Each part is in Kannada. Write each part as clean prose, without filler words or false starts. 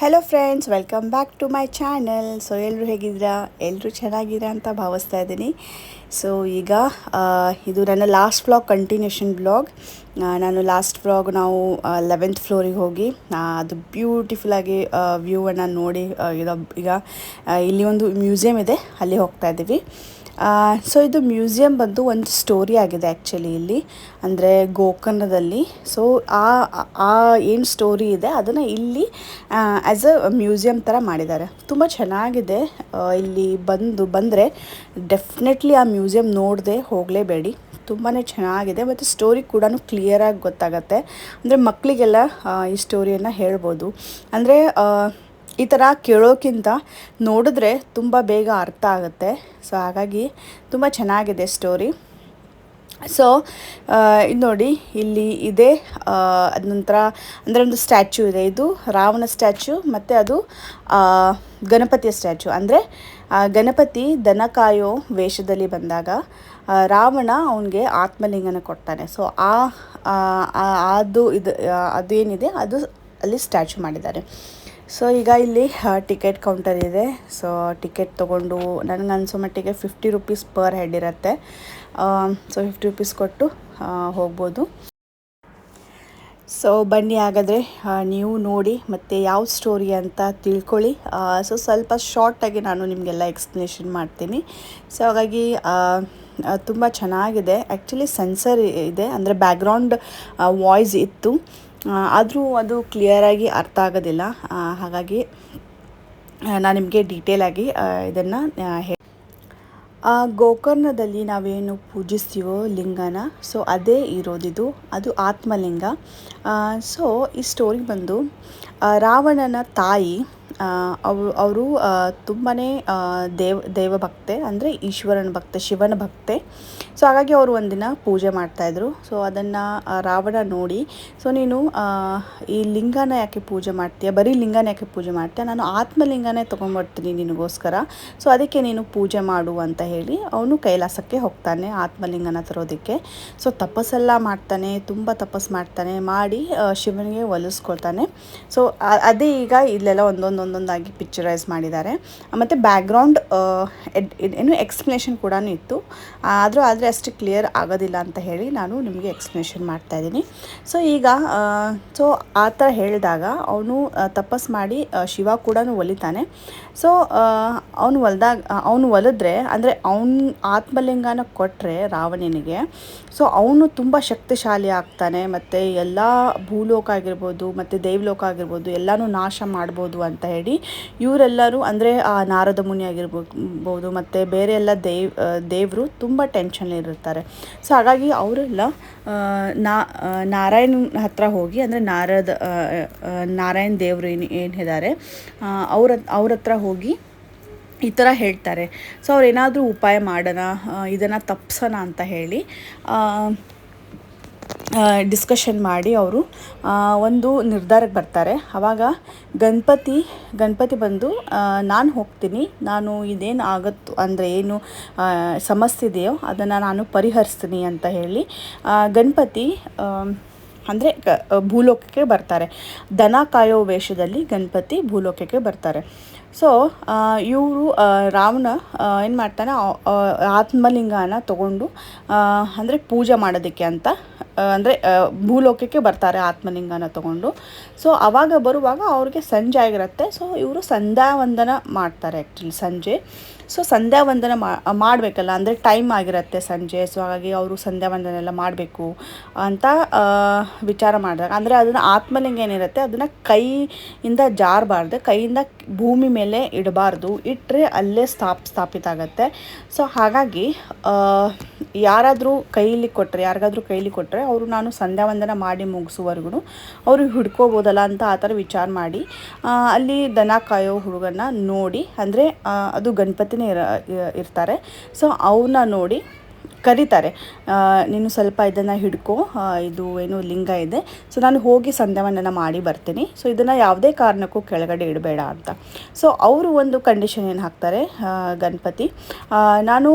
Hello friends, welcome back to my channel. So ಎಲ್ಲರೂ ಹೇಗಿದ್ದೀರಾ? ಎಲ್ಲರೂ ಚೆನ್ನಾಗಿದ್ದೀರಾ ಅಂತ ಭಾವಿಸ್ತಾ ಇದ್ದೀನಿ. ಸೊ ಈಗ ಇದು ನನ್ನ ಲಾಸ್ಟ್ ವ್ಲಾಗ್ ಕಂಟಿನ್ಯೂಷನ್ ವ್ಲಾಗ್. ನಾನು ಲಾಸ್ಟ್ ವ್ಲಾಗ್ ನಾವು 11th ಫ್ಲೋರಿಗೆ ಹೋಗಿ ಅದು ಬ್ಯೂಟಿಫುಲ್ಲಾಗಿ ವ್ಯೂವನ್ನು ನೋಡಿ ಈಗ ಇಲ್ಲಿ ಒಂದು ಮ್ಯೂಸಿಯಮ್ ಇದೆ, ಅಲ್ಲಿ ಹೋಗ್ತಾ ಇದ್ದೀವಿ. ಸೊ ಇದು ಮ್ಯೂಸಿಯಮ್ ಬಂದು ಒಂದು ಸ್ಟೋರಿ ಆಗಿದೆ ಆ್ಯಕ್ಚುಲಿ ಇಲ್ಲಿ, ಅಂದರೆ ಗೋಕರ್ಣದಲ್ಲಿ. ಸೊ ಆ ಏನು ಸ್ಟೋರಿ ಇದೆ ಅದನ್ನು ಇಲ್ಲಿ ಆ್ಯಸ್ ಅ ಮ್ಯೂಸಿಯಮ್ ಥರ ಮಾಡಿದ್ದಾರೆ. ತುಂಬ ಚೆನ್ನಾಗಿದೆ. ಇಲ್ಲಿ ಬಂದರೆ ಡೆಫಿನೆಟ್ಲಿ ಆ ಮ್ಯೂಸಿಯಮ್ ನೋಡದೆ ಹೋಗಲೇಬೇಡಿ. ತುಂಬಾ ಚೆನ್ನಾಗಿದೆ ಮತ್ತು ಸ್ಟೋರಿ ಕೂಡ ಕ್ಲಿಯರಾಗಿ ಗೊತ್ತಾಗತ್ತೆ. ಅಂದರೆ ಮಕ್ಕಳಿಗೆಲ್ಲ ಈ ಸ್ಟೋರಿಯನ್ನು ಹೇಳ್ಬೋದು. ಅಂದರೆ ಈ ಥರ ಕೇಳೋಕ್ಕಿಂತ ನೋಡಿದ್ರೆ ತುಂಬ ಬೇಗ ಅರ್ಥ ಆಗುತ್ತೆ. ಸೊ ಹಾಗಾಗಿ ತುಂಬ ಚೆನ್ನಾಗಿದೆ ಸ್ಟೋರಿ. ಸೊ ಇದು ನೋಡಿ, ಇಲ್ಲಿ ಇದೆ ಅದೊಂಥರ ಅಂದರೆ ಒಂದು ಸ್ಟ್ಯಾಚ್ಯೂ ಇದೆ. ಇದು ರಾವಣ ಸ್ಟ್ಯಾಚ್ಯೂ ಮತ್ತು ಅದು ಗಣಪತಿಯ ಸ್ಟ್ಯಾಚ್ಯೂ. ಅಂದರೆ ಗಣಪತಿ ದನ ಕಾಯೋ ವೇಷದಲ್ಲಿ ಬಂದಾಗ ರಾವಣ ಅವನಿಗೆ ಆತ್ಮಲಿಂಗನ ಕೊಡ್ತಾನೆ. ಸೊ ಅದೇನಿದೆ ಅದು ಅಲ್ಲಿ ಸ್ಟ್ಯಾಚ್ಯೂ ಮಾಡಿದ್ದಾರೆ. ಸೊ ಈಗ ಇಲ್ಲಿ ಟಿಕೆಟ್ ಕೌಂಟರ್ ಇದೆ. ಸೊ ಟಿಕೆಟ್ ತೊಗೊಂಡು ನನಗನ್ಸೋ ಮಟ್ಟಿಗೆ 50 ರುಪೀಸ್ ಪರ್ ಹೆಡ್ ಇರುತ್ತೆ. ಸೊ 50 ರುಪೀಸ್ ಕೊಟ್ಟು ಹೋಗ್ಬೋದು. ಸೊ ಬನ್ನಿ, ಹಾಗಾದರೆ ನೀವು ನೋಡಿ ಮತ್ತು ಯಾವ ಸ್ಟೋರಿ ಅಂತ ತಿಳ್ಕೊಳ್ಳಿ. ಸೊ ಸ್ವಲ್ಪ ಶಾರ್ಟಾಗಿ ನಾನು ನಿಮಗೆಲ್ಲ ಎಕ್ಸ್ಪ್ಲನೇಷನ್ ಮಾಡ್ತೀನಿ. ಸೊ ಹಾಗಾಗಿ ತುಂಬ ಚೆನ್ನಾಗಿದೆ. ಆ್ಯಕ್ಚುಲಿ ಸೆನ್ಸರ್ ಇದೆ, ಅಂದರೆ ಬ್ಯಾಕ್ಗ್ರೌಂಡ್ ವಾಯ್ಸ್ ಇತ್ತು, ಆದರೂ ಅದು ಕ್ಲಿಯರಾಗಿ ಅರ್ಥ ಆಗೋದಿಲ್ಲ. ಹಾಗಾಗಿ ನಾನು ನಿಮಗೆ ಡೀಟೇಲಾಗಿ ಇದನ್ನು ಗೋಕರ್ಣದಲ್ಲಿ ನಾವೇನು ಪೂಜಿಸ್ತೀವೋ ಲಿಂಗನ, ಸೊ ಅದೇ ಇರೋದಿದು, ಅದು ಆತ್ಮಲಿಂಗ. ಸೊ ಈ ಸ್ಟೋರಿ ಬಂದು ರಾವಣನ ತಾಯಿ ಅವರು ತುಂಬಾ ದೇವಭಕ್ತೆ, ಅಂದರೆ ಈಶ್ವರನ ಭಕ್ತೆ, ಶಿವನ ಭಕ್ತೆ. ಸೊ ಹಾಗಾಗಿ ಅವರು ಒಂದಿನ ಪೂಜೆ ಮಾಡ್ತಾಯಿದ್ರು. ಸೊ ಅದನ್ನು ರಾವಣ ನೋಡಿ, ಸೊ ನೀನು ಈ ಲಿಂಗನ ಯಾಕೆ ಪೂಜೆ ಮಾಡ್ತೀಯ, ಬರೀ ಲಿಂಗನ ಯಾಕೆ ಪೂಜೆ ಮಾಡ್ತೀಯ, ನಾನು ಆತ್ಮಲಿಂಗನೇ ತೊಗೊಂಡ್ಬರ್ತೀನಿ ನಿನಗೋಸ್ಕರ, ಸೊ ಅದಕ್ಕೆ ನೀನು ಪೂಜೆ ಮಾಡು ಅಂತ ಹೇಳಿ ಅವನು ಕೈಲಾಸಕ್ಕೆ ಹೋಗ್ತಾನೆ ಆತ್ಮಲಿಂಗನ ತರೋದಕ್ಕೆ. ಸೊ ತಪಸ್ಸೆಲ್ಲ ಮಾಡ್ತಾನೆ, ತುಂಬ ತಪಸ್ಸು ಮಾಡ್ತಾನೆ, ಮಾಡಿ ಶಿವನಿಗೆ ಒಲಿಸ್ಕೊಳ್ತಾನೆ. ಸೊ ಅದೇ ಈಗ ಇಲ್ಲೆಲ್ಲ ಒಂದೊಂದಾಗಿ ಪಿಕ್ಚರೈಸ್ ಮಾಡಿದ್ದಾರೆ. ಮತ್ತು ಬ್ಯಾಕ್ಗ್ರೌಂಡ್ ಏನು ಎಕ್ಸ್ಪ್ಲನೇಷನ್ ಕೂಡ ಇತ್ತು, ಆದರೆ ಅಷ್ಟು ಕ್ಲಿಯರ್ ಆಗೋದಿಲ್ಲ ಅಂತ ಹೇಳಿ ನಾನು ನಿಮಗೆ ಎಕ್ಸ್ಪ್ಲನೇಷನ್ ಮಾಡ್ತಾಯಿದ್ದೀನಿ. ಸೊ ಈಗ ಸೊ ಆ ಥರ ಹೇಳಿದಾಗ ಅವನು ತಪಸ್ಸು ಮಾಡಿ ಶಿವ ಕೂಡ ಒಲಿತಾನೆ. ಸೊ ಅವನು ಒಲಿದ್ರೆ, ಅಂದರೆ ಅವನು ಆತ್ಮಲಿಂಗನ ಕೊಟ್ಟರೆ ರಾವಣನಿಗೆ, ಸೊ ಅವನು ತುಂಬ ಶಕ್ತಿಶಾಲಿ ಆಗ್ತಾನೆ, ಮತ್ತು ಎಲ್ಲ ಭೂಲೋಕ ಆಗಿರ್ಬೋದು ಮತ್ತು ದೇವಲೋಕ ಆಗಿರ್ಬೋದು ಎಲ್ಲನೂ ನಾಶ ಮಾಡ್ಬೋದು ಅಂತ ಹೇಳಿ ಇವರೆಲ್ಲರೂ, ಅಂದರೆ ನಾರದ ಮುನಿ ಆಗಿರ್ಬೋದು ಮತ್ತು ಬೇರೆ ಎಲ್ಲ ದೇವರು ತುಂಬ ಟೆನ್ಷನ್ಲಿರ್ತಾರೆ. ಸೊ ಹಾಗಾಗಿ ಅವರೆಲ್ಲ ನಾರಾಯಣ ಹತ್ರ ಹೋಗಿ, ಅಂದರೆ ನಾರಾಯಣ ದೇವರು ಏನಿದ್ದಾರೆ ಅವ್ರ ಹತ್ರ ಹೋಗಿ ಈ ಥರ ಹೇಳ್ತಾರೆ. ಸೊ ಅವ್ರೇನಾದರೂ ಉಪಾಯ ಮಾಡೋಣ, ಇದನ್ನು ತಪ್ಪಿಸೋಣ ಅಂತ ಹೇಳಿ ಡಿಸ್ಕಷನ್ ಮಾಡಿ ಅವರು ಒಂದು ನಿರ್ಧಾರಕ್ಕೆ ಬರ್ತಾರೆ. ಆವಾಗ ಗಣಪತಿ ಬಂದು ನಾನು ಹೋಗ್ತೀನಿ, ನಾನು ಇದೇನು ಆಗುತ್ತೋ, ಅಂದರೆ ಏನು ಸಮಸ್ಯೆ ಇದೆಯೋ ಅದನ್ನು ನಾನು ಪರಿಹರಿಸ್ತೀನಿ ಅಂತ ಹೇಳಿ ಗಣಪತಿ ಅಂದರೆ ಭೂಲೋಕಕ್ಕೆ ಬರ್ತಾರೆ. ದನ ಕಾಯೋ ವೇಷದಲ್ಲಿ ಗಣಪತಿ ಭೂಲೋಕಕ್ಕೆ ಬರ್ತಾರೆ. ಸೊ ಇವರು ರಾವಣ ಏನು ಮಾಡ್ತಾನೆ, ಆತ್ಮಲಿಂಗನ ತಗೊಂಡು ಅಂದರೆ ಪೂಜೆ ಮಾಡೋದಕ್ಕೆ ಅಂತ, ಅಂದರೆ ಭೂಲೋಕಕ್ಕೆ ಬರ್ತಾರೆ ಆತ್ಮಲಿಂಗನ ತಗೊಂಡು. ಸೊ ಆವಾಗ ಬರುವಾಗ ಅವ್ರಿಗೆ ಸಂಜೆ ಆಗಿರುತ್ತೆ. ಸೊ ಇವರು ಸಂಧ್ಯಾ ವಂದನ ಮಾಡ್ತಾರೆ ಆ್ಯಕ್ಚುಲಿ ಸಂಜೆ. ಸೊ ಸಂಧ್ಯಾ ವಂದನ ಮಾಡಬೇಕಲ್ಲ, ಅಂದರೆ ಟೈಮ್ ಆಗಿರುತ್ತೆ ಸಂಜೆ. ಸೊ ಹಾಗಾಗಿ ಅವರು ಸಂಧ್ಯಾ ವಂದನ ಎಲ್ಲ ಮಾಡಬೇಕು ಅಂತ ವಿಚಾರ ಮಾಡಿದಾಗ, ಅಂದರೆ ಅದನ್ನು ಆತ್ಮಲಿಂಗ ಏನಿರುತ್ತೆ ಅದನ್ನು ಕೈಯಿಂದ ಜಾರಬಾರ್ದು, ಕೈಯಿಂದ ಭೂಮಿ ಮೇಲೆ ಇಡಬಾರ್ದು, ಇಟ್ಟರೆ ಅಲ್ಲೇ ಸ್ಥಾಪಿತ ಆಗುತ್ತೆ. ಸೊ ಹಾಗಾಗಿ ಯಾರಿಗಾದ್ರೂ ಕೈಲಿ ಕೊಟ್ಟರೆ ಅವರು ನಾನು ಸಂಧ್ಯಾ ವಂದನ ಮಾಡಿ ಮುಗಿಸುವವರೆಗೂ ಅವರು ಹಿಡ್ಕೋಬೋದಲ್ಲ ಅಂತ ಆ ಥರ ವಿಚಾರ ಮಾಡಿ ಅಲ್ಲಿ ದನ ಕಾಯೋ ಹುಡುಗನ ನೋಡಿ, ಅಂದರೆ ಅದು ಗಣಪತಿನೇ ಇರ್ತಾರೆ. ಸೊ ಅವನ್ನ ನೋಡಿ ಕರೀತಾರೆ, ನೀನು ಸ್ವಲ್ಪ ಇದನ್ನು ಹಿಡ್ಕೊ, ಇದು ಏನು ಲಿಂಗ ಇದೆ, ಸೊ ನಾನು ಹೋಗಿ ಸಂಧ್ಯಾವಂದನ ಮಾಡಿ ಬರ್ತೀನಿ, ಸೊ ಇದನ್ನು ಯಾವುದೇ ಕಾರಣಕ್ಕೂ ಕೆಳಗಡೆ ಇಡಬೇಡ ಅಂತ. ಸೊ ಅವರು ಒಂದು ಕಂಡೀಷನ್ ಏನು ಹಾಕ್ತಾರೆ, ಗಣಪತಿ ನಾನು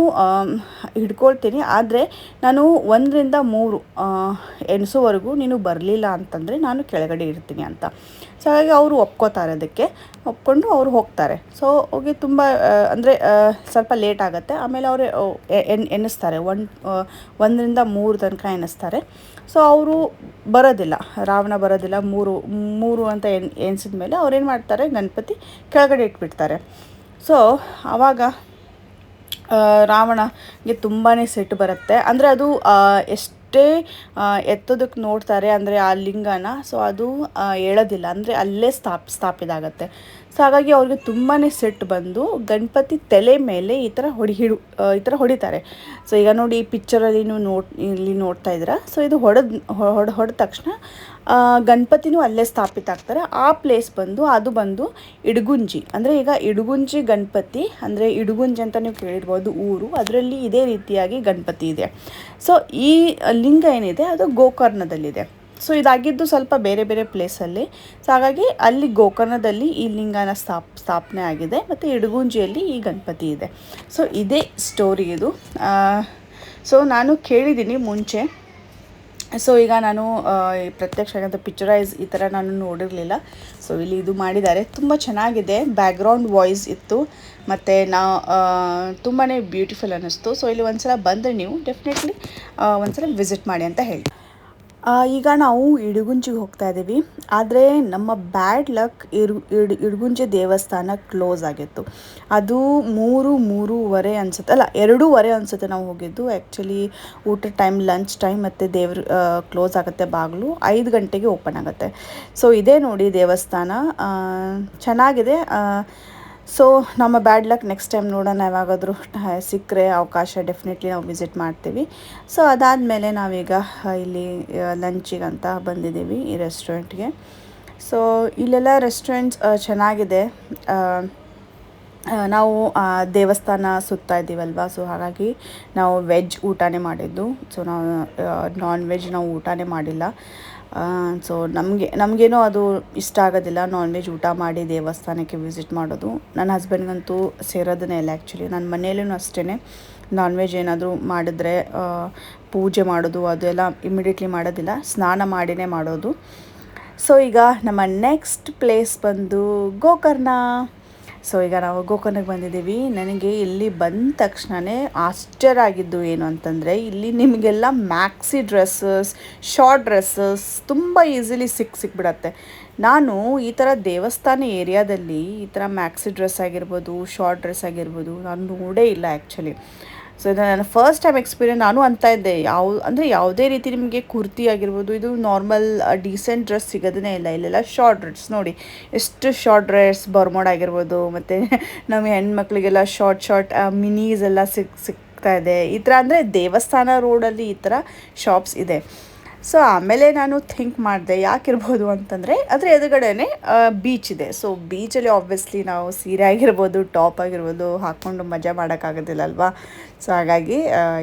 ಹಿಡ್ಕೊಳ್ತೀನಿ, ಆದರೆ ನಾನು 1ರಿಂದ 3 ಎಣಿಸೋವರೆಗೂ ನೀನು ಬರಲಿಲ್ಲ ಅಂತಂದರೆ ನಾನು ಕೆಳಗಡೆ ಇಡ್ತೀನಿ ಅಂತ. ಸೊ ಹಾಗಾಗಿ ಅವರು ಒಪ್ಕೋತಾರೆ, ಅದಕ್ಕೆ ಒಪ್ಕೊಂಡು ಅವರು ಹೋಗ್ತಾರೆ. ಸೊ ಹೋಗಿ ತುಂಬ ಅಂದರೆ ಸ್ವಲ್ಪ ಲೇಟ್ ಆಗುತ್ತೆ. ಆಮೇಲೆ ಅವರು ಎಣಿಸ್ತಾರೆ, 1ರಿಂದ 3 ತನಕ ಎಣಿಸ್ತಾರೆ. ಸೊ ಅವರು ಬರೋದಿಲ್ಲ, ರಾವಣ ಬರೋದಿಲ್ಲ. ಮೂರು ಅಂತ ಎಣಿಸಿದ ಮೇಲೆ ಅವ್ರೇನು ಮಾಡ್ತಾರೆ, ಗಣಪತಿ ಕೆಳಗಡೆ ಇಟ್ಬಿಡ್ತಾರೆ. ಸೊ ಆವಾಗ ರಾವಣಗೆ ತುಂಬಾ ಸಿಟ್ಟು ಬರುತ್ತೆ. ಅಂದರೆ ಅದು ಎಷ್ಟೇ ಎತ್ತೋದಕ್ಕೆ ನೋಡ್ತಾರೆ ಅಂದರೆ ಆ ಲಿಂಗನ, ಸೊ ಅದು ಹೇಳೋದಿಲ್ಲ, ಅಂದರೆ ಅಲ್ಲೇ ಸ್ಥಾಪಿತ ಆಗುತ್ತೆ. ಸೊ ಹಾಗಾಗಿ ಅವ್ರಿಗೆ ತುಂಬಾ ಸಿಟ್ಟು ಬಂದು ಗಣಪತಿ ತಲೆ ಮೇಲೆ ಈ ಥರ ಹೊಡಿತಾರೆ. ಸೊ ಈಗ ನೋಡಿ, ಈ ಪಿಕ್ಚರಲ್ಲಿ ನೀವು ಇಲ್ಲಿ ನೋಡ್ತಾ ಇದ್ದೀರಾ. ಸೊ ಇದು ಹೊಡೆದ ತಕ್ಷಣ ಗಣಪತಿನೂ ಅಲ್ಲೇ ಸ್ಥಾಪಿತ ಆಗ್ತಾರೆ. ಆ ಪ್ಲೇಸ್ ಅದು ಬಂದು ಇಡಗುಂಜಿ. ಅಂದರೆ ಈಗ ಇಡಗುಂಜಿ ಗಣಪತಿ, ಅಂದರೆ ಇಡಗುಂಜಿ ಅಂತ ನೀವು ಕೇಳಿರ್ಬೋದು ಊರು, ಅದರಲ್ಲಿ ಇದೇ ರೀತಿಯಾಗಿ ಗಣಪತಿ ಇದೆ. ಸೊ ಈ ಲಿಂಗ ಏನಿದೆ ಅದು ಗೋಕರ್ಣದಲ್ಲಿದೆ. ಸೊ ಇದಾಗಿದ್ದು ಸ್ವಲ್ಪ ಬೇರೆ ಬೇರೆ ಪ್ಲೇಸಲ್ಲಿ. ಸೊ ಹಾಗಾಗಿ ಅಲ್ಲಿ ಗೋಕರ್ಣದಲ್ಲಿ ಈ ಲಿಂಗನ ಸ್ಥಾಪನೆ ಆಗಿದೆ, ಮತ್ತು ಇಡಗುಂಜಿಯಲ್ಲಿ ಈ ಗಣಪತಿ ಇದೆ. ಸೊ ಇದೇ ಸ್ಟೋರಿ ಇದು. ಸೊ ನಾನು ಕೇಳಿದ್ದೀನಿ ಮುಂಚೆ. ಸೊ ಈಗ ನಾನು ಪ್ರತ್ಯಕ್ಷ ಅಂತ ಪಿಕ್ಚರೈಸ್ ಈ ಥರ ನಾನು ನೋಡಿರಲಿಲ್ಲ. ಸೊ ಇಲ್ಲಿ ಇದು ಮಾಡಿದ್ದಾರೆ, ತುಂಬ ಚೆನ್ನಾಗಿದೆ. ಬ್ಯಾಕ್ಗ್ರೌಂಡ್ ವಾಯ್ಸ್ ಇತ್ತು, ಮತ್ತು ತುಂಬಾ ಬ್ಯೂಟಿಫುಲ್ ಅನ್ನಿಸ್ತು. ಸೊ ಇಲ್ಲಿ ಒಂದ್ಸಲ ಬಂದರೆ ನೀವು ಡೆಫಿನೆಟ್ಲಿ ಒಂದ್ಸಲ ವಿಸಿಟ್ ಮಾಡಿ ಅಂತ ಹೇಳಿ. ಈಗ ನಾವು ಇಡಗುಂಜಿಗೆ ಹೋಗ್ತಾ ಇದ್ದೀವಿ. ಆದರೆ ನಮ್ಮ ಬ್ಯಾಡ್ ಲಕ್ ಇಡಗುಂಜಿ ದೇವಸ್ಥಾನ ಕ್ಲೋಸ್ ಆಗಿತ್ತು. ಅದು 3:30 ಅನಿಸುತ್ತೆ, ಅಲ್ಲ 2:30 ಅನಿಸುತ್ತೆ ನಾವು ಹೋಗಿದ್ದು. ಆ್ಯಕ್ಚುಲಿ ಊಟದ ಟೈಮ್, ಲಂಚ್ ಟೈಮ್, ಮತ್ತು ದೇವ್ರು ಕ್ಲೋಸ್ ಆಗುತ್ತೆ, ಬಾಗಿಲು 5 ಗಂಟೆಗೆ ಓಪನ್ ಆಗುತ್ತೆ. ಸೊ ಇದೇ ನೋಡಿ ದೇವಸ್ಥಾನ, ಚೆನ್ನಾಗಿದೆ. ಸೊ ನಮ್ಮ ಬ್ಯಾಡ್ ಲಕ್, ನೆಕ್ಸ್ಟ್ ಟೈಮ್ ನೋಡೋಣ, ಯಾವಾಗಾದರೂ ಸಿಕ್ಕರೆ ಅವಕಾಶ ಡೆಫಿನೆಟ್ಲಿ ನಾವು ವಿಸಿಟ್ ಮಾಡ್ತೀವಿ. ಸೊ ಅದಾದಮೇಲೆ ನಾವೀಗ ಇಲ್ಲಿ ಲಂಚಿಗಂತ ಬಂದಿದ್ದೀವಿ ಈ ರೆಸ್ಟೋರೆಂಟ್ಗೆ. ಸೊ ಇಲ್ಲೆಲ್ಲ ರೆಸ್ಟೋರೆಂಟ್ಸ್ ಚೆನ್ನಾಗಿದೆ. ನಾವು ದೇವಸ್ಥಾನ ಸುತ್ತಾ ಇದ್ದೀವಲ್ವ, ಸೊ ಹಾಗಾಗಿ ನಾವು ವೆಜ್ ಊಟನೇ ಮಾಡಿದ್ದು. ಸೊ ನಾವು ನಾನ್ ವೆಜ್ ನಾವು ಊಟನೇ ಮಾಡಿಲ್ಲ. ಸೊ ನಮಗೇನೋ ಅದು ಇಷ್ಟ ಆಗೋದಿಲ್ಲ, ನಾನ್ ವೆಜ್ ಊಟ ಮಾಡಿ ದೇವಸ್ಥಾನಕ್ಕೆ ವಿಸಿಟ್ ಮಾಡೋದು. ನನ್ನ ಹಸ್ಬೆಂಡ್ಗಂತೂ ಸೇರೋದನ್ನೇ ಇಲ್ಲ. ಆ್ಯಕ್ಚುಲಿ ನನ್ನ ಮನೆಯಲ್ಲೂ ಅಷ್ಟೇ, ನಾನ್ ವೆಜ್ ಏನಾದರೂ ಮಾಡಿದ್ರೆ ಪೂಜೆ ಮಾಡೋದು ಅದೆಲ್ಲ ಇಮಿಡಿಯೇಟ್ಲಿ ಮಾಡೋದಿಲ್ಲ, ಸ್ನಾನ ಮಾಡಿನೇ ಮಾಡೋದು. ಸೊ ಈಗ ನಮ್ಮ ನೆಕ್ಸ್ಟ್ ಪ್ಲೇಸ್ ಬಂದು ಗೋಕರ್ಣ. ಸೊ ಈಗ ನಾವು ಗೋಕರ್ಣಕ್ಕೆ ಬಂದಿದ್ದೀವಿ. ನನಗೆ ಇಲ್ಲಿ ಬಂದ ತಕ್ಷಣವೇ ಆಶ್ಚರ್ಯ ಆಗಿದ್ದು ಏನು ಅಂತಂದರೆ, ಇಲ್ಲಿ ನಿಮಗೆಲ್ಲ ಮ್ಯಾಕ್ಸಿ ಡ್ರೆಸ್ಸಸ್, ಶಾರ್ಟ್ ಡ್ರೆಸ್ಸಸ್ ತುಂಬ ಈಸಿಲಿ ಸಿಕ್ಬಿಡತ್ತೆ. ನಾನು ಈ ಥರ ದೇವಸ್ಥಾನ ಏರಿಯಾದಲ್ಲಿ ಈ ಥರ ಮ್ಯಾಕ್ಸಿ ಡ್ರೆಸ್ ಆಗಿರ್ಬೋದು, ಶಾರ್ಟ್ ಡ್ರೆಸ್ ಆಗಿರ್ಬೋದು ನಾನು ನೋಡೇ ಇಲ್ಲ ಆ್ಯಕ್ಚುಲಿ. ಸೊ ಇದು ನನ್ನ ಫಸ್ಟ್ ಟೈಮ್ ಎಕ್ಸ್ಪೀರಿಯನ್ಸ್. ನಾನು ಅಂತ ಇದ್ದೆ, ಯಾವುದೇ ರೀತಿ ನಿಮಗೆ ಕುರ್ತಿ ಆಗಿರ್ಬೋದು, ಇದು ನಾರ್ಮಲ್ ಡೀಸೆಂಟ್ ಡ್ರೆಸ್ ಸಿಗೋದೇ ಇಲ್ಲ. ಇಲ್ಲೆಲ್ಲ ಶಾರ್ಟ್ ಡ್ರೆಸ್ ನೋಡಿ, ಎಷ್ಟು ಶಾರ್ಟ್ ಡ್ರೆಸ್, ಬರ್ಮೋಡ್ ಆಗಿರ್ಬೋದು, ಮತ್ತು ನಮ್ಮ ಹೆಣ್ಮಕ್ಳಿಗೆಲ್ಲ ಶಾರ್ಟ್ ಮಿನೀಸ್ ಎಲ್ಲ ಸಿಗ್ತಾ ಇದೆ ಈ ಥರ. ಅಂದರೆ ದೇವಸ್ಥಾನ ರೋಡಲ್ಲಿ ಈ ಥರ ಶಾಪ್ಸ್ ಇದೆ. ಸೊ ಆಮೇಲೆ ನಾನು ಥಿಂಕ್ ಮಾಡಿದೆ ಯಾಕಿರ್ಬೋದು ಅಂತಂದರೆ, ಅದರ ಎದುರುಗಡೆನೇ ಬೀಚ್ ಇದೆ. ಸೊ ಬೀಚಲ್ಲಿ ಆಬ್ವಿಯಸ್ಲಿ ನಾವು ಸೀರೆ ಆಗಿರ್ಬೋದು, ಟಾಪ್ ಆಗಿರ್ಬೋದು ಹಾಕ್ಕೊಂಡು ಮಜಾ ಮಾಡೋಕ್ಕಾಗೋದಿಲ್ಲ ಅಲ್ವಾ. ಸೊ ಹಾಗಾಗಿ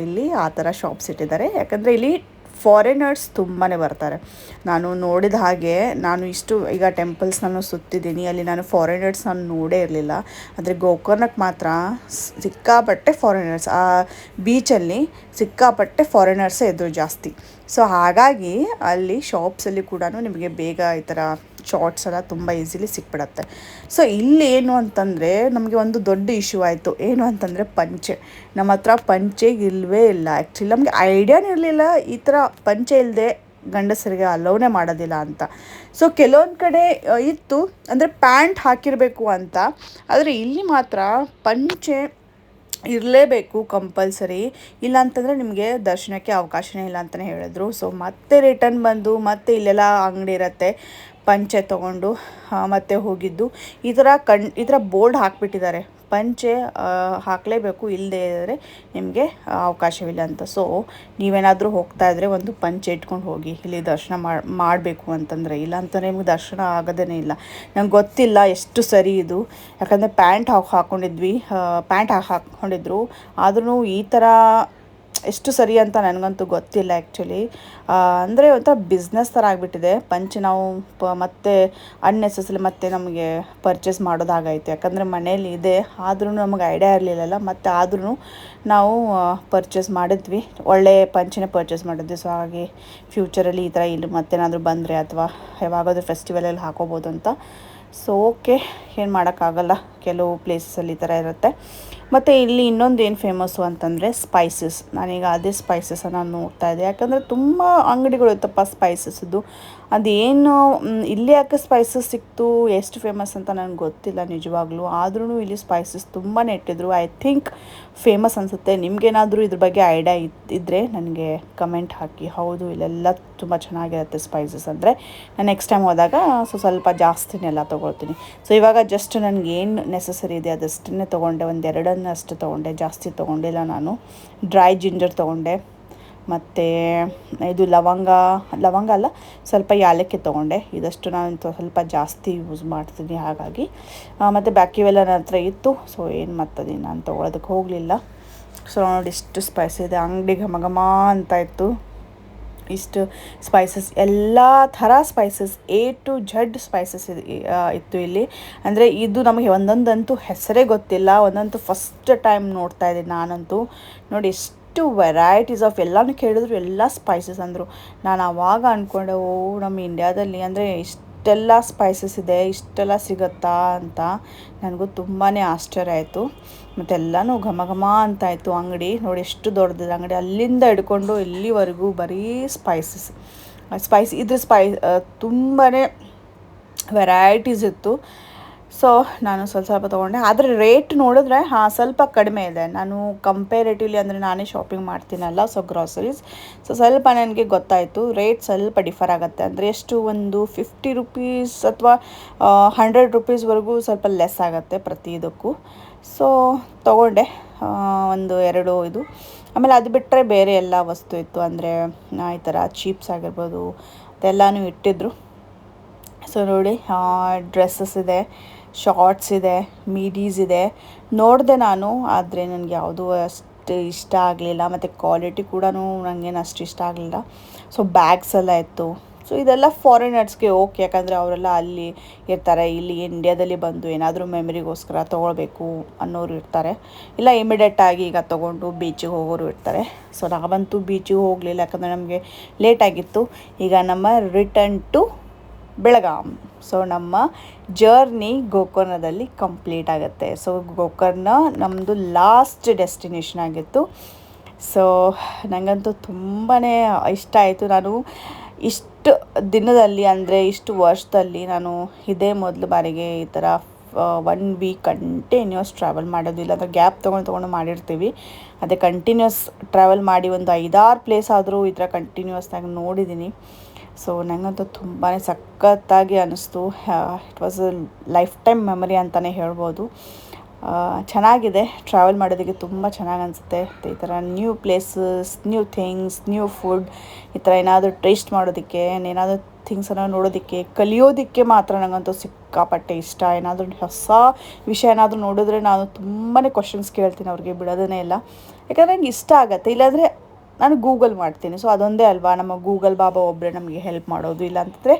ಇಲ್ಲಿ ಆ ಥರ ಶಾಪ್ಸ್ ಇಟ್ಟಿದ್ದಾರೆ. ಯಾಕಂದರೆ ಇಲ್ಲಿ ಫಾರಿನರ್ಸ್ ತುಂಬಾ ಬರ್ತಾರೆ. ನಾನು ನೋಡಿದ ಹಾಗೆ, ನಾನು ಈಗ ಟೆಂಪಲ್ಸ್ ನಾನು ಸುತ್ತಿದ್ದೀನಿ, ಅಲ್ಲಿ ನಾನು ಫಾರಿನರ್ಸ್ ನಾನು ನೋಡೇ ಇರಲಿಲ್ಲ. ಆದರೆ ಗೋಕರ್ಣಕ್ಕೆ ಮಾತ್ರ ಸಿಕ್ಕಾಪಟ್ಟೆ ಫಾರಿನರ್ಸ್, ಆ ಬೀಚಲ್ಲಿ ಸಿಕ್ಕಾಪಟ್ಟೆ ಫಾರಿನರ್ಸೇ ಇದ್ದರು ಜಾಸ್ತಿ. ಸೊ ಹಾಗಾಗಿ ಅಲ್ಲಿ ಶಾಪ್ಸಲ್ಲಿ ಕೂಡ ನಿಮಗೆ ಬೇಗ ಈ ಥರ ಶಾರ್ಟ್ಸ್ ಎಲ್ಲ ತುಂಬ ಈಸಿಲಿ ಸಿಕ್ಬಿಡತ್ತೆ. ಸೊ ಇಲ್ಲಿ ಏನು ಅಂತಂದರೆ ನಮಗೆ ಒಂದು ದೊಡ್ಡ ಇಶ್ಯೂ ಆಯಿತು. ಏನು ಅಂತಂದರೆ ಪಂಚೆ. ನಮ್ಮ ಹತ್ರ ಪಂಚೆ ಇಲ್ಲವೇ ಇಲ್ಲ. ಆ್ಯಕ್ಚುಲಿ ನಮಗೆ ಐಡಿಯಾನೇ ಇರಲಿಲ್ಲ ಈ ಥರ ಪಂಚೆ ಇಲ್ಲದೆ ಗಂಡಸರಿಗೆ ಅಲೋನೇ ಮಾಡೋದಿಲ್ಲ ಅಂತ. ಸೊ ಕೆಲವೊಂದು ಕಡೆ ಇತ್ತು, ಅಂದರೆ ಪ್ಯಾಂಟ್ ಹಾಕಿರಬೇಕು ಅಂತ. ಆದರೆ ಇಲ್ಲಿ ಮಾತ್ರ ಪಂಚೆ ಇರಲೇಬೇಕು ಕಂಪಲ್ಸರಿ, ಇಲ್ಲಾಂತಂದರೆ ನಿಮಗೆ ದರ್ಶನಕ್ಕೆ ಅವಕಾಶನೇ ಇಲ್ಲ ಅಂತಲೇ ಹೇಳಿದ್ರು. ಸೊ ಮತ್ತೆ ರಿಟರ್ನ್ ಬಂದು ಮತ್ತೆ ಇಲ್ಲೆಲ್ಲ ಅಂಗಡಿ ಇರುತ್ತೆ, ಪಂಚೆ ತೊಗೊಂಡು ಮತ್ತೆ ಹೋಗಿದ್ದು. ಈ ಥರ ಬೋರ್ಡ್ ಹಾಕಿಬಿಟ್ಟಿದ್ದಾರೆ, ಪಂಚೆ ಹಾಕಲೇಬೇಕು, ಇಲ್ಲದೇ ಇದ್ದರೆ ನಿಮಗೆ ಅವಕಾಶವಿಲ್ಲ ಅಂತ. ಸೊ ನೀವೇನಾದರೂ ಹೋಗ್ತಾ ಇದ್ದರೆ ಒಂದು ಪಂಚೆ ಇಟ್ಕೊಂಡು ಹೋಗಿ, ಇಲ್ಲಿ ದರ್ಶನ ಮಾಡಬೇಕು ಅಂತಂದರೆ. ಇಲ್ಲ ಅಂತಂದರೆ ನಿಮ್ಗೆ ದರ್ಶನ ಆಗೋದೇ ಇಲ್ಲ. ನಂಗೆ ಗೊತ್ತಿಲ್ಲ ಎಷ್ಟು ಸರಿ ಇದು, ಯಾಕಂದರೆ ಪ್ಯಾಂಟ್ ಹಾಕ್ಕೊಂಡಿದ್ವಿ, ಪ್ಯಾಂಟ್ ಹಾಕ್ಕೊಂಡಿದ್ರು. ಆದ್ರೂ ಈ ಥರ ಎಷ್ಟು ಸರಿ ಅಂತ ನನಗಂತೂ ಗೊತ್ತಿಲ್ಲ ಆ್ಯಕ್ಚುಲಿ. ಅಂದರೆ ಒಂಥರ ಬಿಸ್ನೆಸ್ ಥರ ಆಗಿಬಿಟ್ಟಿದೆ ಪಂಚ್. ನಾವು ಮತ್ತೆ ಅನ್ನೆಸೆಸರಿ ಮತ್ತೆ ನಮಗೆ ಪರ್ಚೇಸ್ ಮಾಡೋದಾಗೈತೆ, ಯಾಕಂದರೆ ಮನೇಲಿ ಇದೆ ಆದ್ರೂ ನಮಗೆ ಐಡಿಯಾ ಇರಲಿಲ್ಲಲ್ಲ. ಮತ್ತು ಆದ್ರೂ ನಾವು ಪರ್ಚೇಸ್ ಮಾಡಿದ್ವಿ, ಒಳ್ಳೆ ಪಂಚನೇ ಪರ್ಚೇಸ್ ಮಾಡಿದ್ವಿ. ಸೊ ಹಾಗಾಗಿ ಫ್ಯೂಚರಲ್ಲಿ ಈ ಥರ ಇಲ್ಲಿ ಮತ್ತೇನಾದರೂ ಬಂದರೆ ಅಥವಾ ಯಾವಾಗಾದ್ರೂ ಫೆಸ್ಟಿವಲಲ್ಲಿ ಹಾಕೋಬೋದು ಅಂತ. ಸೊ ಓಕೆ, ಏನು ಮಾಡೋಕ್ಕಾಗಲ್ಲ, ಕೆಲವು ಪ್ಲೇಸಸಲ್ಲಿ ಈ ಥರ ಇರುತ್ತೆ. ಮತ್ತು ಇಲ್ಲಿ ಇನ್ನೊಂದು ಏನು ಫೇಮಸ್ಸು ಅಂತಂದರೆ ಸ್ಪೈಸಸ್. ನಾನೀಗ ಅದೇ ಸ್ಪೈಸಸನ್ನು ನೋಡ್ತಾ ಇದ್ದೆ, ಯಾಕಂದರೆ ತುಂಬ ಅಂಗಡಿಗಳು ಇತ್ತಪ್ಪ ಸ್ಪೈಸಸ್ದು. ಅದೇನು ಇಲ್ಲಿ ಯಾಕೆ ಸ್ಪೈಸಸ್ ಸಿಕ್ತು, ಎಷ್ಟು ಫೇಮಸ್ ಅಂತ ನನಗೆ ಗೊತ್ತಿಲ್ಲ ನಿಜವಾಗ್ಲೂ. ಆದ್ರೂ ಇಲ್ಲಿ ಸ್ಪೈಸಸ್ ತುಂಬಾ ಇಟ್ಟಿದ್ರು. ಐ ಥಿಂಕ್ ಫೇಮಸ್ ಅನಿಸುತ್ತೆ. ನಿಮಗೇನಾದರೂ ಇದ್ರ ಬಗ್ಗೆ ಐಡಿಯಾ ಇದ್ದರೆ ನನಗೆ ಕಮೆಂಟ್ ಹಾಕಿ. ಹೌದು, ಇಲ್ಲೆಲ್ಲ ತುಂಬ ಚೆನ್ನಾಗಿರುತ್ತೆ ಸ್ಪೈಸಸ್ ಅಂದರೆ. ನಾನು ನೆಕ್ಸ್ಟ್ ಟೈಮ್ ಹೋದಾಗ ಸ್ವಲ್ಪ ಜಾಸ್ತಿನೆಲ್ಲ ತೊಗೊಳ್ತೀನಿ. ಸೊ ಇವಾಗ ಜಸ್ಟ್ ನನಗೇನು ನೆಸಸರಿ ಇದೆ ಅದಷ್ಟನ್ನೇ ತೊಗೊಂಡೆ, ಒಂದು ಎರಡನ್ನಷ್ಟು ತೊಗೊಂಡೆ, ಜಾಸ್ತಿ ತೊಗೊಂಡಿಲ್ಲ ನಾನು. ಡ್ರೈ ಜಿಂಜರ್ ತೊಗೊಂಡೆ, ಮತ್ತು ಇದು ಲವಂಗ ಅಲ್ಲ, ಸ್ವಲ್ಪ ಯಾಲಕ್ಕಿ ತೊಗೊಂಡೆ. ಇದಷ್ಟು ನಾನು ಸ್ವಲ್ಪ ಜಾಸ್ತಿ ಯೂಸ್ ಮಾಡ್ತೀನಿ ಹಾಗಾಗಿ. ಮತ್ತು ಬಾಕಿವೆಲ್ಲ ನನ್ನ ಹತ್ರ ಇತ್ತು. ಸೊ ಏನು ಮತ್ತದು ನಾನು ತೊಗೊಳೋದಕ್ಕೆ ಹೋಗಲಿಲ್ಲ. ಸೊ ನೋಡಿ ಇಷ್ಟು ಸ್ಪೈಸ್ ಇದೆ, ಅಂಗಡಿ ಘಮ ಅಂತ ಇತ್ತು. ಇಷ್ಟು ಸ್ಪೈಸಸ್, ಎಲ್ಲ ಥರ spices, A to Z spices ಇತ್ತು ಇಲ್ಲಿ. ಅಂದರೆ ಇದು ನಮಗೆ ಒಂದೊಂದಂತೂ ಹೆಸರೇ ಗೊತ್ತಿಲ್ಲ, ಒಂದಂತೂ ಫಸ್ಟ್ ಟೈಮ್ ನೋಡ್ತಾ ಇದ್ದೀನಿ ನಾನಂತೂ. ನೋಡಿ ಎಷ್ಟು ವೆರೈಟೀಸ್ ಆಫ್ ಎಲ್ಲನೂ ಕೇಳಿದ್ರು ಎಲ್ಲ ಸ್ಪೈಸಸ್ ಅಂದರು. ನಾನು ಆವಾಗ ಅಂದ್ಕೊಂಡೆ, ಓ ನಮ್ಮ ಇಂಡ್ಯಾದಲ್ಲಿ ಅಂದರೆ ಇಷ್ಟೆಲ್ಲ ಸ್ಪೈಸಸ್ ಇದೆ, ಇಷ್ಟೆಲ್ಲ ಸಿಗುತ್ತಾ ಅಂತ. ನನಗೂ ತುಂಬಾ ಆಶ್ಚರ್ಯ ಆಯಿತು. ಮತ್ತೆಲ್ಲನೂ ಘಮ ಅಂತ ಆಯಿತು ಅಂಗಡಿ. ನೋಡಿ ಎಷ್ಟು ದೊಡ್ಡದಿದೆ ಅಂಗಡಿ, ಅಲ್ಲಿಂದ ಹಿಡ್ಕೊಂಡು ಇಲ್ಲಿವರೆಗೂ ಬರೀ ಸ್ಪೈಸಸ್. ಇದ್ರ ತುಂಬಾ ವೆರೈಟೀಸ್ ಇತ್ತು. ಸೊ ನಾನು ಸ್ವಲ್ಪ ತೊಗೊಂಡೆ. ಆದರೆ ರೇಟ್ ನೋಡಿದ್ರೆ ಸ್ವಲ್ಪ ಕಡಿಮೆ ಇದೆ. ನಾನು ಕಂಪೇರೇಟಿವ್ಲಿ ಅಂದರೆ ನಾನೇ ಶಾಪಿಂಗ್ ಮಾಡ್ತೀನಲ್ಲ, ಸೊ ಗ್ರಾಸರೀಸ್. ಸೊ ಸ್ವಲ್ಪ ನನಗೆ ಗೊತ್ತಾಯಿತು ರೇಟ್ ಸ್ವಲ್ಪ ಡಿಫರ್ ಆಗುತ್ತೆ. ಅಂದರೆ ಎಷ್ಟು, ಒಂದು 50 ರೂಪೀಸ್ ಅಥವಾ 100 ರೂಪೀಸ್ವರೆಗೂ ಸ್ವಲ್ಪ ಲೆಸ್ ಆಗುತ್ತೆ ಪ್ರತಿ ಇದಕ್ಕೂ. ಸೊ ತೊಗೊಂಡೆ ಒಂದು 2 ಇದು. ಆಮೇಲೆ ಅದು ಬಿಟ್ಟರೆ ಬೇರೆ ಎಲ್ಲ ವಸ್ತು ಇತ್ತು, ಅಂದರೆ ಈ ಥರ ಚೀಪ್ಸ್ ಆಗಿರ್ಬೋದು ಅದೆಲ್ಲನೂ ಇಟ್ಟಿದ್ರು. ಸೊ ನೋಡಿ, ಡ್ರೆಸ್ಸಸ್ ಇದೆ, ಶಾರ್ಟ್ಸ್ ಇದೆ, ಮೀಡೀಸ್ ಇದೆ. ನೋಡಿದೆ ನಾನು, ಆದರೆ ನನಗೆ ಯಾವುದೂ ಅಷ್ಟು ಇಷ್ಟ ಆಗಲಿಲ್ಲ. ಮತ್ತು ಕ್ವಾಲಿಟಿ ಕೂಡ ನನಗೇನು ಅಷ್ಟು ಇಷ್ಟ ಆಗಲಿಲ್ಲ. ಸೊ ಬ್ಯಾಗ್ಸ್ ಎಲ್ಲ ಇತ್ತು. ಸೊ ಇದೆಲ್ಲ ಫಾರಿನರ್ಸ್ಗೆ ಓಕೆ, ಯಾಕಂದರೆ ಅವರೆಲ್ಲ ಅಲ್ಲಿ ಇರ್ತಾರೆ. ಇಲ್ಲಿ ಇಂಡ್ಯಾದಲ್ಲಿ ಬಂದು ಏನಾದರೂ ಮೆಮರಿಗೋಸ್ಕರ ತೊಗೊಳ್ಬೇಕು ಅನ್ನೋರು ಇರ್ತಾರೆ, ಇಲ್ಲ ಇಮಿಡಿಯೇಟಾಗಿ ಈಗ ತೊಗೊಂಡು ಬೀಚಿಗೆ ಹೋಗೋರು ಇರ್ತಾರೆ. ಸೊ ನಾವಂತೂ ಬೀಚಿಗೆ ಹೋಗಲಿಲ್ಲ, ಯಾಕಂದರೆ ನಮಗೆ ಲೇಟಾಗಿತ್ತು. ಈಗ ನಮ್ಮ ರಿಟರ್ನ್ ಟು ಬೆಳಗಾಂ. ಸೊ ನಮ್ಮ ಜರ್ನಿ ಗೋಕರ್ಣದಲ್ಲಿ ಕಂಪ್ಲೀಟ್ ಆಗುತ್ತೆ. ಸೊ ಗೋಕರ್ಣ ನಮ್ಮದು ಲಾಸ್ಟ್ ಡೆಸ್ಟಿನೇಷನ್ ಆಗಿತ್ತು. ಸೊ ನನಗಂತೂ ತುಂಬಾ ಇಷ್ಟ ಆಯಿತು. ನಾನು ಇಷ್ಟು ದಿನದಲ್ಲಿ, ಅಂದರೆ ಇಷ್ಟು ವರ್ಷದಲ್ಲಿ ನಾನು ಇದೇ ಮೊದಲು ಬಾರಿಗೆ ಈ ಥರ 1 ವೀಕ್ ಕಂಟಿನ್ಯೂಸ್ ಟ್ರಾವೆಲ್ ಮಾಡೋದು. ಇಲ್ಲ ಅಂದರೆ ಗ್ಯಾಪ್ ತೊಗೊಂಡು ಮಾಡಿರ್ತೀವಿ. ಅದೇ ಕಂಟಿನ್ಯೂಸ್ ಟ್ರಾವೆಲ್ ಮಾಡಿ ಒಂದು 5-6 ಪ್ಲೇಸ್ ಆದರೂ ಈ ಥರ ಕಂಟಿನ್ಯೂಸ್ನಾಗಿ ನೋಡಿದ್ದೀನಿ. ಸೊ ನನಗಂತೂ ತುಂಬಾ ಸಖತ್ತಾಗಿ ಅನ್ನಿಸ್ತು. It was a life time memory ಅಂತಲೇ ಹೇಳ್ಬೋದು. ಚೆನ್ನಾಗಿದೆ, ಟ್ರಾವೆಲ್ ಮಾಡೋದಕ್ಕೆ ತುಂಬ ಚೆನ್ನಾಗಿ ಅನಿಸುತ್ತೆ. ಈ ಥರ new places, new things, new food, ಈ ಥರ ಏನಾದರೂ ಟೇಸ್ಟ್ ಮಾಡೋದಕ್ಕೆ, ಏನಾದರೂ ಥಿಂಗ್ಸನ್ನು ನೋಡೋದಕ್ಕೆ, ಕಲಿಯೋದಕ್ಕೆ ಮಾತ್ರ ನನಗಂತೂ ಸಿಕ್ಕಾಪಟ್ಟೆ ಇಷ್ಟ. ಏನಾದರೂ ಹೊಸ ವಿಷಯ ಏನಾದರೂ ನೋಡಿದ್ರೆ ನಾನು ತುಂಬಾ ಕ್ವಶನ್ಸ್ ಕೇಳ್ತೀನಿ, ಅವ್ರಿಗೆ ಬಿಡೋದೇ ಇಲ್ಲ. ಯಾಕಂದರೆ ನನಗೆ ಇಷ್ಟ ಆಗುತ್ತೆ. ಇಲ್ಲಾಂದರೆ ನಾನು ಗೂಗಲ್ ಮಾಡ್ತೀನಿ. ಸೊ ಅದೊಂದೇ ಅಲ್ವಾ, ನಮ್ಮ ಗೂಗಲ್ ಬಾಬಾ ಒಬ್ಬರೇ ನಮಗೆ ಹೆಲ್ಪ್ ಮಾಡೋದು. ಇಲ್ಲಾಂತಂದರೆ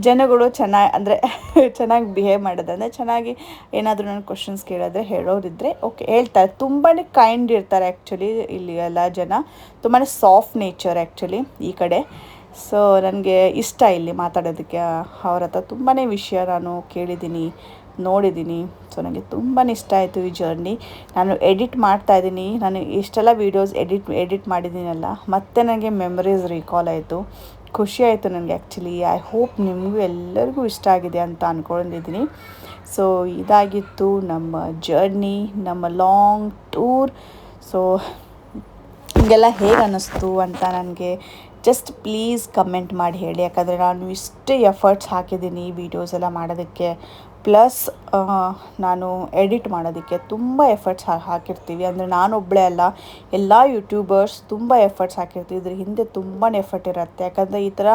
ಜನಗಳು ಚೆನ್ನಾಗಿ ಬಿಹೇವ್ ಮಾಡೋದಂದರೆ, ಚೆನ್ನಾಗಿ ಏನಾದರೂ ನಾನು ಕ್ವಶನ್ಸ್ ಕೇಳಿದ್ರೆ ಹೇಳೋರಿದ್ದರೆ ಓಕೆ ಹೇಳ್ತಾರೆ. ತುಂಬಾ ಕೈಂಡ್ ಇರ್ತಾರೆ ಆ್ಯಕ್ಚುಲಿ. ಇಲ್ಲಿ ಎಲ್ಲ ಜನ ತುಂಬಾ ಸಾಫ್ಟ್ ನೇಚರ್ ಆ್ಯಕ್ಚುಲಿ ಈ ಕಡೆ. ಸೊ ನನಗೆ ಇಷ್ಟ ಇಲ್ಲಿ ಮಾತಾಡೋದಕ್ಕೆ. ಅವ್ರ ಹತ್ರ ತುಂಬಾ ವಿಷಯ ನಾನು ಕೇಳಿದ್ದೀನಿ, ನೋಡಿದ್ದೀನಿ. ಸೊ ನನಗೆ ತುಂಬಾ ಇಷ್ಟ ಆಯಿತು ಈ ಜರ್ನಿ. ನಾನು ಎಡಿಟ್ ಮಾಡ್ತಾಯಿದ್ದೀನಿ. ನಾನು ಇಷ್ಟೆಲ್ಲ ವೀಡಿಯೋಸ್ ಎಡಿಟ್ ಮಾಡಿದ್ದೀನಲ್ಲ, ಮತ್ತು ನನಗೆ ಮೆಮರೀಸ್ ರೀಕಾಲ್ ಆಯಿತು. ಖುಷಿ ಆಯಿತು ನನಗೆ ಆ್ಯಕ್ಚುಲಿ. ಐ ಹೋಪ್ ನಿಮಗೂ ಎಲ್ಲರಿಗೂ ಇಷ್ಟ ಆಗಿದೆ ಅಂತ ಅಂದ್ಕೊಂಡಿದ್ದೀನಿ. ಸೊ ಇದಾಗಿತ್ತು ನಮ್ಮ ಜರ್ನಿ, ನಮ್ಮ ಲಾಂಗ್ ಟೂರ್. ಸೊ ನಿಮಗೆಲ್ಲ ಹೇಗೆ ಅನ್ನಿಸ್ತು ಅಂತ ನನಗೆ ಜಸ್ಟ್ ಪ್ಲೀಸ್ ಕಮೆಂಟ್ ಮಾಡಿ ಹೇಳಿ. ಯಾಕಂದರೆ ನಾನು ಇಷ್ಟೇ ಎಫರ್ಟ್ಸ್ ಹಾಕಿದ್ದೀನಿ ವೀಡಿಯೋಸ್ ಎಲ್ಲ ಮಾಡೋದಕ್ಕೆ. ಪ್ಲಸ್ ನಾನು ಎಡಿಟ್ ಮಾಡೋದಕ್ಕೆ ತುಂಬ ಎಫರ್ಟ್ಸ್ ಹಾಕಿರ್ತೀವಿ. ಅಂದರೆ ನಾನೊಬ್ಬಳೇ ಅಲ್ಲ, ಎಲ್ಲ ಯೂಟ್ಯೂಬರ್ಸ್ ತುಂಬ ಎಫರ್ಟ್ಸ್ ಹಾಕಿರ್ತೀವಿ. ಇದ್ರ ಹಿಂದೆ ತುಂಬಾ ಎಫರ್ಟ್ ಇರುತ್ತೆ. ಯಾಕಂದರೆ ಈ ಥರ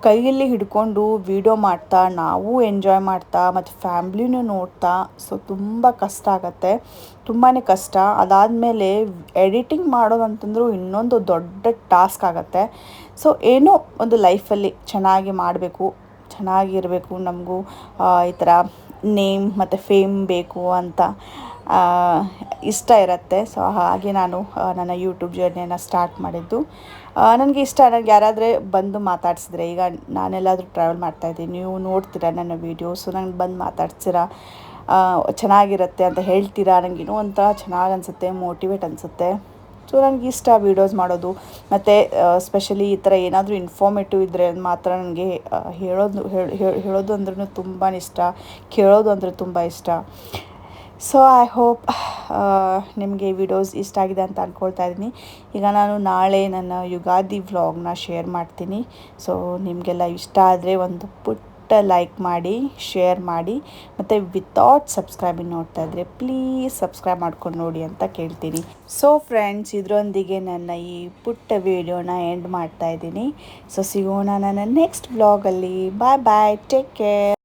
ಕೈಯಲ್ಲಿ ಹಿಡ್ಕೊಂಡು ವೀಡಿಯೋ ಮಾಡ್ತಾ ನಾವು ಎಂಜಾಯ್ ಮಾಡ್ತಾ ಮತ್ತು ಫ್ಯಾಮ್ಲಿನೂ ನೋಡ್ತಾ, ಸೊ ತುಂಬ ಕಷ್ಟ ಆಗುತ್ತೆ, ತುಂಬಾ ಕಷ್ಟ. ಅದಾದಮೇಲೆ ಎಡಿಟಿಂಗ್ ಮಾಡೋದಂತಂದ್ರೂ ಇನ್ನೊಂದು ದೊಡ್ಡ ಟಾಸ್ಕ್ ಆಗುತ್ತೆ. ಸೊ ಏನೋ ಒಂದು ಲೈಫಲ್ಲಿ ಚೆನ್ನಾಗಿ ಮಾಡಬೇಕು, ಚೆನ್ನಾಗಿರಬೇಕು, ನಮಗೂ ಈ ಥರ ನೇಮ್ ಮತ್ತು ಫೇಮ್ ಬೇಕು ಅಂತ ಇಷ್ಟ ಇರುತ್ತೆ. ಸೊ ಹಾಗೆ ನಾನು ನನ್ನ ಯೂಟ್ಯೂಬ್ ಜರ್ನಿಯನ್ನು ಸ್ಟಾರ್ಟ್ ಮಾಡಿದ್ದು. ನನಗೆ ಇಷ್ಟ, ನನಗೆ ಯಾರಾದರೆ ಬಂದು ಮಾತಾಡ್ಸಿದ್ರೆ, ಈಗ ನಾನೆಲ್ಲಾದರೂ ಟ್ರಾವೆಲ್ ಮಾಡ್ತಾಯಿದ್ದೀನಿ, ನೀವು ನೋಡ್ತೀರಾ ನನ್ನ ವೀಡಿಯೋಸು, ನಂಗೆ ಬಂದು ಮಾತಾಡ್ಸಿರಾ, ಚೆನ್ನಾಗಿರುತ್ತೆ ಅಂತ ಹೇಳ್ತೀರಾ, ನನಗೇನೋ ಒಂಥರ ಚೆನ್ನಾಗಿ ಅನಿಸುತ್ತೆ, ಮೋಟಿವೇಟ್ ಅನಿಸುತ್ತೆ. ಸೊ ನನಗೆ ಇಷ್ಟ ವೀಡಿಯೋಸ್ ಮಾಡೋದು. ಮತ್ತು ಸ್ಪೆಷಲಿ ಈ ಥರ ಏನಾದರೂ ಇನ್ಫಾರ್ಮೇಟಿವ್ ಇದ್ದರೆ ಮಾತ್ರ ನನಗೆ ಹೇಳೋದು ಅಂದ್ರೂ ತುಂಬಾ ಇಷ್ಟ, ಕೇಳೋದು ಅಂದರೆ ತುಂಬ ಇಷ್ಟ. ಸೊ ಐ ಹೋಪ್ ನಿಮಗೆ ವಿಡಿಯೋಸ್ ಇಷ್ಟ ಆಗಿದೆ ಅಂತ ಅಂದ್ಕೊಳ್ತಾ ಇದ್ದೀನಿ. ಈಗ ನಾನು ನಾಳೆ ನನ್ನ ಯುಗಾದಿ ವ್ಲಾಗ್ನ ಶೇರ್ ಮಾಡ್ತೀನಿ. ಸೊ ನಿಮಗೆಲ್ಲ ಇಷ್ಟ ಆದರೆ ಒಂದು ಪುಟ್ಟ ಲೈಕ್ ಮಾಡಿ, ಶೇರ್ ಮಾಡಿ, ಮತ್ತು ವಿತೌಟ್ ಸಬ್ಸ್ಕ್ರೈಬಿಂಗ್ ನೋಡ್ತಾ ಇದ್ದರೆ ಪ್ಲೀಸ್ ಸಬ್ಸ್ಕ್ರೈಬ್ ಮಾಡ್ಕೊಂಡು ನೋಡಿ ಅಂತ ಕೇಳ್ತೀನಿ. ಸೊ ಫ್ರೆಂಡ್ಸ್, ಇದರೊಂದಿಗೆ ನನ್ನ ಈ ಪುಟ್ಟ ವಿಡಿಯೋನ ಎಂಡ್ ಮಾಡ್ತಾ ಇದ್ದೀನಿ. ಸೊ ಸಿಗೋಣ ನನ್ನ ನೆಕ್ಸ್ಟ್ ವ್ಲಾಗಲ್ಲಿ. ಬಾಯ್ ಬಾಯ್, ಟೇಕ್ ಕೇರ್.